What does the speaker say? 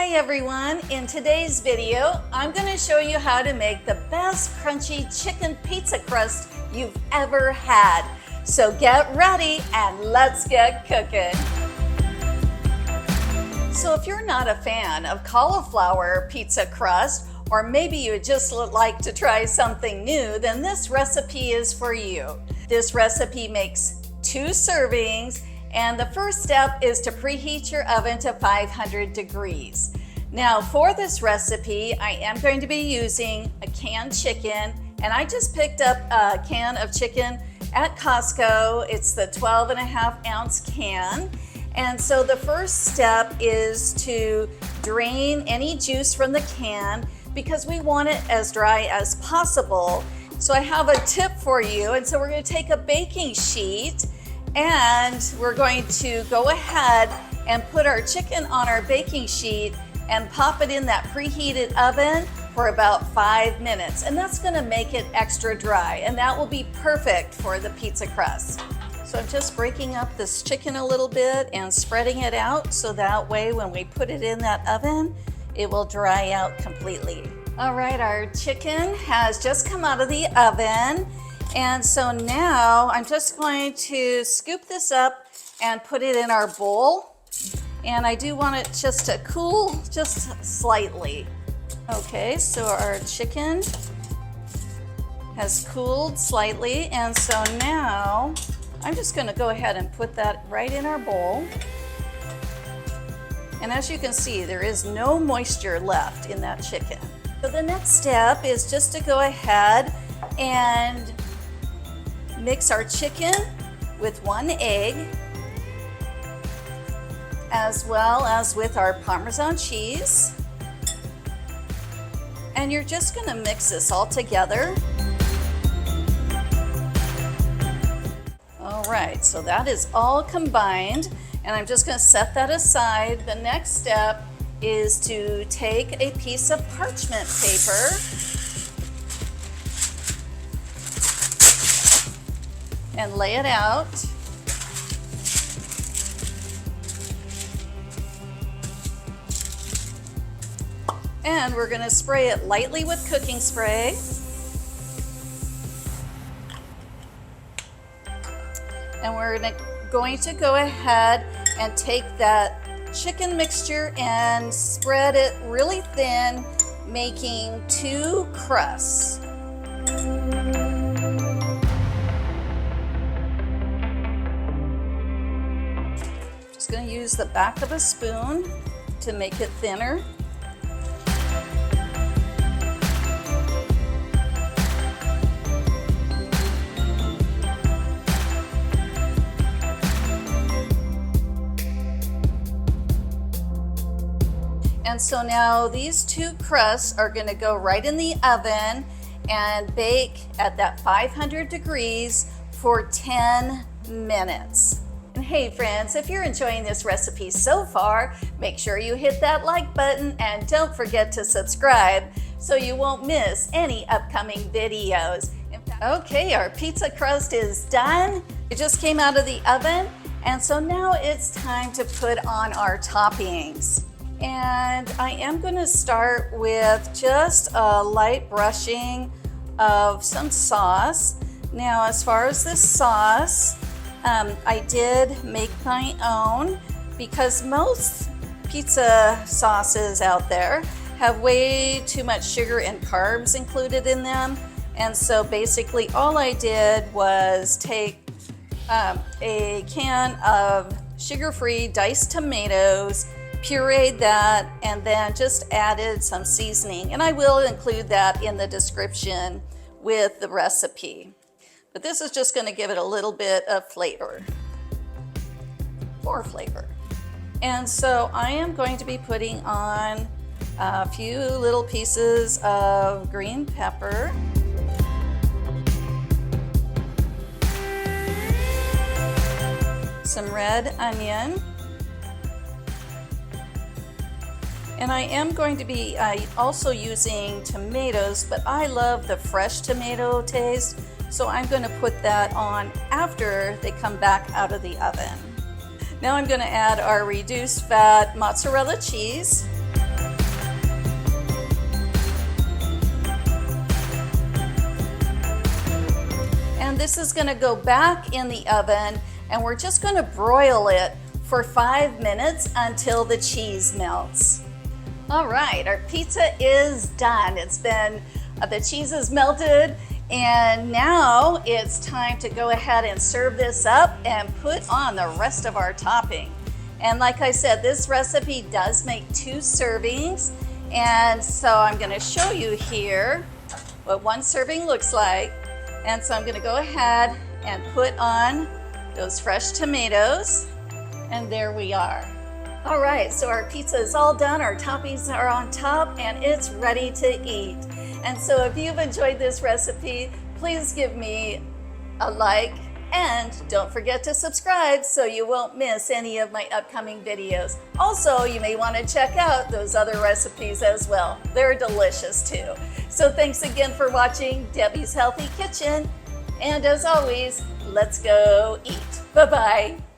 Hi everyone, in today's video, I'm going to show you how to make the best crunchy chicken pizza crust you've ever had. So get ready and let's get cooking. So if you're not a fan of cauliflower pizza crust, or maybe you just like to try something new, then this recipe is for you. This recipe makes 2 servings, and the first step is to preheat your oven to 500 degrees. Now for this recipe, I am going to be using a canned chicken, and I just picked up a can of chicken at Costco. It's the 12.5-ounce can. And so the first step is to drain any juice from the can because we want it as dry as possible. So I have a tip for you, and so we're going to take a baking sheet and we're going to go ahead and put our chicken on our baking sheet and pop it in that preheated oven for about 5 minutes. And that's gonna make it extra dry, and that will be perfect for the pizza crust. So I'm just breaking up this chicken a little bit and spreading it out so that way when we put it in that oven, it will dry out completely. All right, our chicken has just come out of the oven. And so now I'm just going to scoop this up and put it in our bowl. And I do want it just to cool just slightly. Okay, so our chicken has cooled slightly. And so now I'm just going to go ahead and put that right in our bowl. And as you can see, there is no moisture left in that chicken. So the next step is just to go ahead and mix our chicken with 1 egg, as well as with our Parmesan cheese. And you're just going to mix this all together. All right, so that is all combined, and I'm just going to set that aside. The next step is to take a piece of parchment paper and lay it out. And we're going to spray it lightly with cooking spray. And we're going to go ahead and take that chicken mixture and spread it really thin, making 2 crusts. Just going to use the back of a spoon to make it thinner. And so now these 2 crusts are going to go right in the oven and bake at that 500 degrees for 10 minutes. And hey friends, if you're enjoying this recipe so far, make sure you hit that like button and don't forget to subscribe so you won't miss any upcoming videos. Okay, our pizza crust is done. It just came out of the oven, and so now it's time to put on our toppings. And I am going to start with just a light brushing of some sauce. Now, as far as this sauce, I did make my own because most pizza sauces out there have way too much sugar and carbs included in them. And so basically all I did was take a can of sugar-free diced tomatoes, pureed that, and then just added some seasoning. And I will include that in the description with the recipe. But this is just going to give it a little bit of flavor, more flavor. And so I am going to be putting on a few little pieces of green pepper. Some red onion. And I am going to be also using tomatoes, but I love the fresh tomato taste, so I'm going to put that on after they come back out of the oven. Now I'm going to add our reduced fat mozzarella cheese. this is going to go back in the oven, and we're just going to broil it for 5 minutes until the cheese melts. All right, our pizza is done. The cheese is melted, and now it's time to go ahead and serve this up and put on the rest of our topping. And like I said, this recipe does make 2 servings, and so I'm going to show you here what 1 serving looks like. And so I'm going to go ahead and put on those fresh tomatoes, and there we are. All right, so our pizza is all done, our toppings are on top, and it's ready to eat. And so if you've enjoyed this recipe, please give me a like, and don't forget to subscribe so you won't miss any of my upcoming videos. Also, you may want to check out those other recipes as well. They're delicious too. So thanks again for watching Debbie's Healthy Kitchen. And as always, let's go eat. Bye-bye.